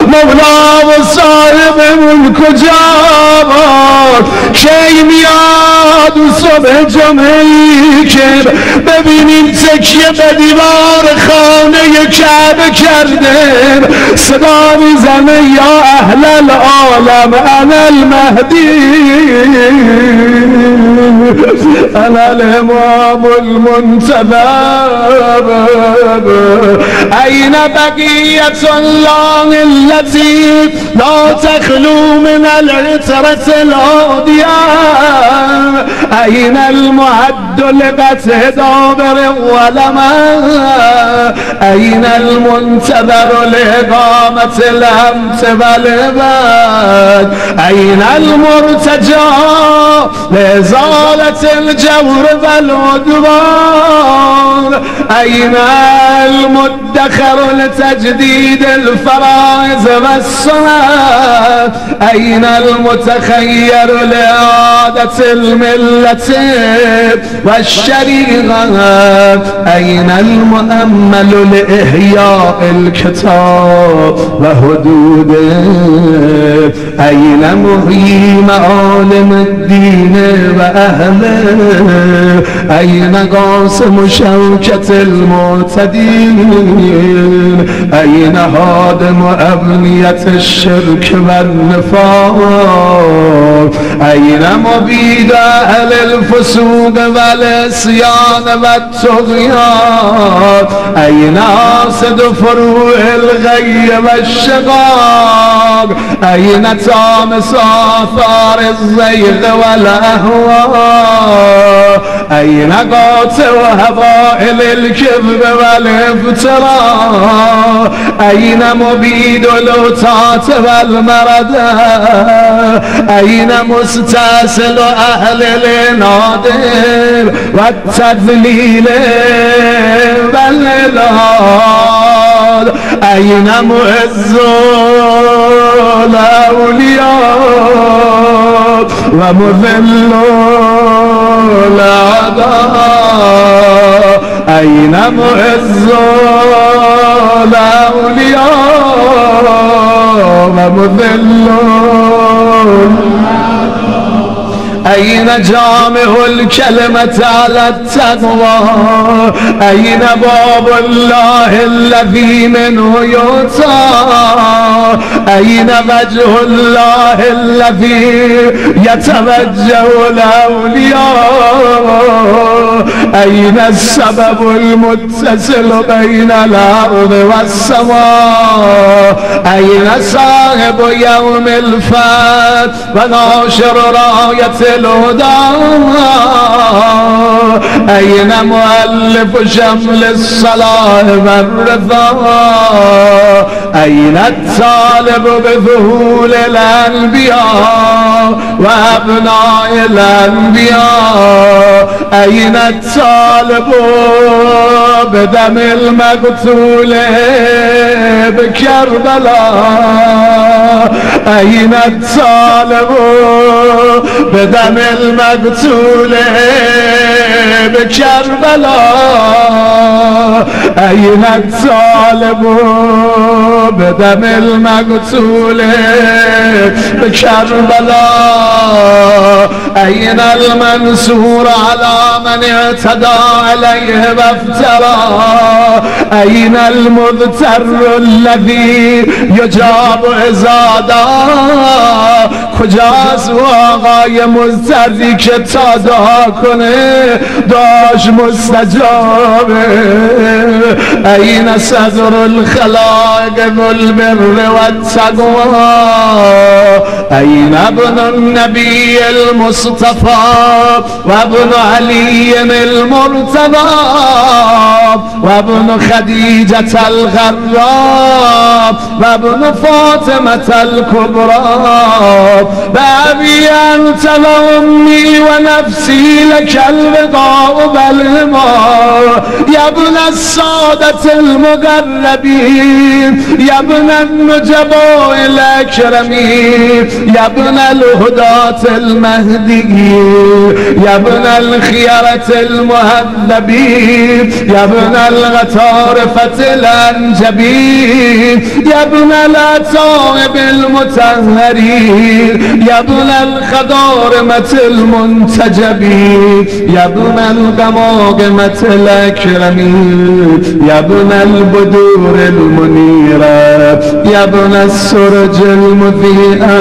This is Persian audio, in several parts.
مولا و صاحبمون کجا کی میاد صبح جمعه‌ای که ببینیم تکیه به دیوار خانه کعبه کرده صدا میزنه یا اهل العالم انا المهدی انا الامام المنتظر این بقیة الله التي لا تخلو من العطرة الهادية این المعد لقطع دابر ولما این المنتظر لإقامة الأمس والعباد این المرتجى لإزالة الجور والعدوان این المدخر لتجديد الفرائض والسنة أين المتخير لإعادة الملة والشريعة أين المؤمل لإحياء الكتاب وحدوده أين محيي معالم الدين وأهله أين قاسم شوكة المعتدين أين هادم أبنية الشرك والنفاق أين مبيد أهل الفسوق والعصيان والطغيان أين حاسد فروع الغي والشقاق أين طامس آثار الزيغ والأهواء أين قاطع هوائل الكذب والافتراء أين مبيد الوطاة والمرض أين مستأصل أهل العناد والتذليل والإلحاد أين معز الأولياء ومذل الأعداء أين معز الأولياء ومذل أين جامع الكلمة على التقوى أين باب الله الذي منه يؤتى أين وجه الله الذي يتوجه الأولياء أين السبب المتصل بين الأرض والسماء أين صاحب يوم الفتح وناشر راية الهدى أين مؤلف شمل الصلاح والرضا أين الطالب بذهول الأنبياء وأبناء الأنبياء أين الطالب بدم المقتول بكربلاء أين الطالب بدم المقتول بكربلاء أين الطالب بدم المقتول بكربلاء أين المنصور على من اعتدى عليه وافترى أين المضطر الذي يجاب إذا دعا کجاست آقای مضطری که تا دعا کنه داش مستجابه این صدر الخلائق ذو البر والتقوى این ابن النبی المصطفى وابن علی المرتضى وابن خدیجة الغراب وابن فاطمة الكبرى بأبي أنت وأمي ونفسي لك الوقاء السماء والهماء يا ابن السادة المقربين يا ابن النجباء الأكرمين يا ابن الهداة المهديين يا ابن الخيرة المهذبين يا ابن الغطارفة الأنجبين يا ابن الأتائب المطهرين يا ابن الخضارمة المنتجبين يا ابن الغماغمة الأكرمين يا ابن البدور المنيرة يا ابن السرج المذيئة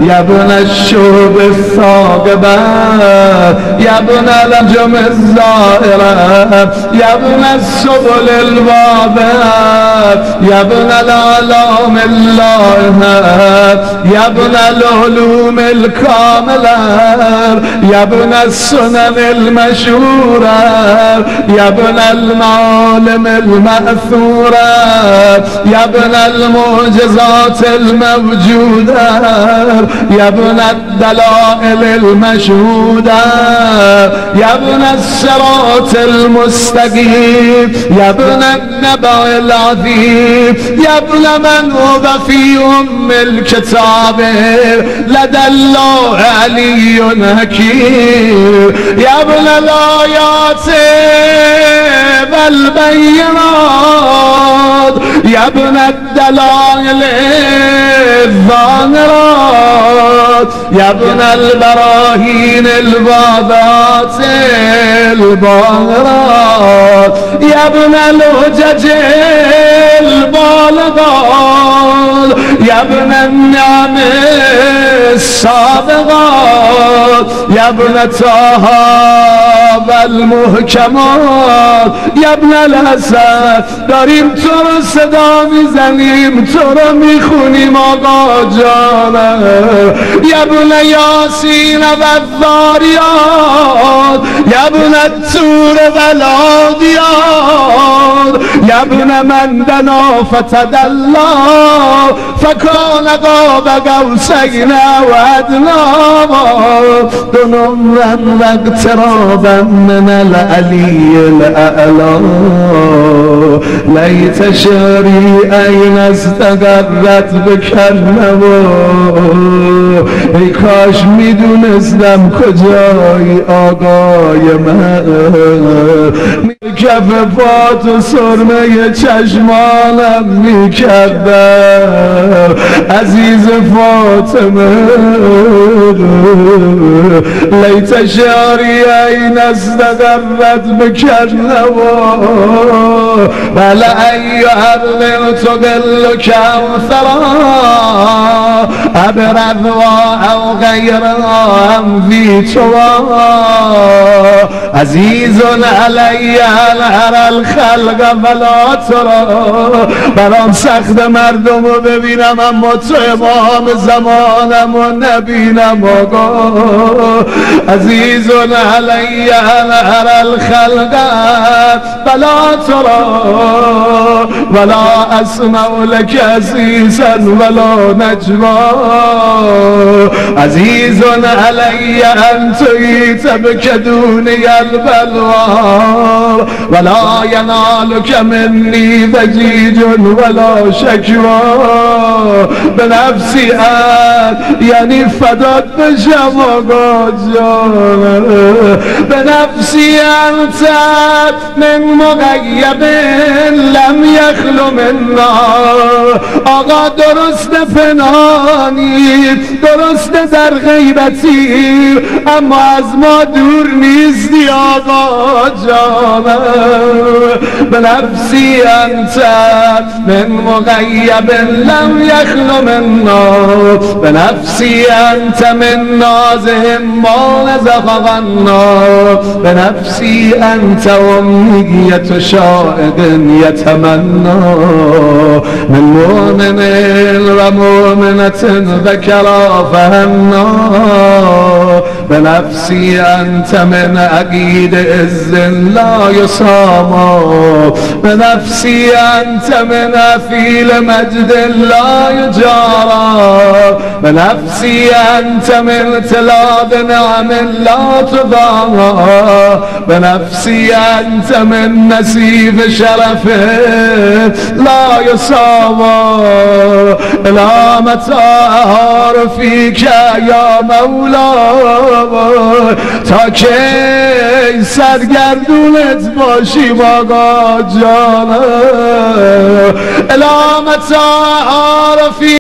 يا ابن الشوب الثاقبة يا ابن الأنجم الزائرة يا ابن السبل الواضحة يا ابن الأعلام اللائحة يا ابن العلوم الكاملة يا ابن السنن المشهورة يا ابن المعالم المأثورة يا ابن المعجزات الموجودة يا ابن الدلائل المشهودة يا ابن الصراط المستقيم يا ابن النبأ العظيم يا ابن من هو في أم الكتاب لدى الله علي حكيم يا ابن الآيات والبينات يا ابن الدلائل الظاهرات يا ابن البراهين الواضحات الباهرات يا ابن الهجج البالغات يا ابن النعم السابغات يا ابن طه والمحکمات یا ابن الحسن داریم تو رو صدا میزنیم تو رو میخونیم آقا جانم یا ابن یاسین و الذاریات یا ابن الطور و العادیات یا ابن من دنا فتدلی فکان قاب قوسین و ادنی دنوا و اقترابا من العلی الاعلی لیت شعری این استقرت بکرنم ای کاش میدونستم کجای آقای من کف پات و سرمه چشمانم میکردم عزیز فاطمه لیت شعری این استقرت بکرنم بل ای عرض تقل کمثرا ابرضوا او غیرها هم فی توا عزیز علی الهر الخلق فلا ترا برام سخت مردم رو ببینم اما تو امام زمانم و نبینم آقا عزیز علی الهر الخلق فلا ترا ولا اسمع لك عزیزا ولا نجوا عزیز علی ان تیت بکدونی البلوا ولا ینالک منی ضجیج ولا شکوا به نفسی یعنی فدات بشم آقا جانم به نفسی انت من مغیب لم یخلو منا آقا درست پنهانی درست در غیبتی اما از ما دور نیستی آقا جانم به نفسی انت من مغیب لم یخلو منا به نفسی انت من نازهم ما نزغنا به نفسی انت امنیت شاهد یتمنا من مؤمن و مؤمنة ذکرا فهمنا بنفسي أنت من عقيد عز لا يسامى بنفسي أنت من أفيل مجد لا يجارى بنفسي أنت من تلاذ نعم لا تضارى بنفسي أنت من نسيف شرف لا يسامى إلى متى أهار فيك يا مولاي تا کی سرگردونت باشیم آقا جانم إلى متى أهار فيك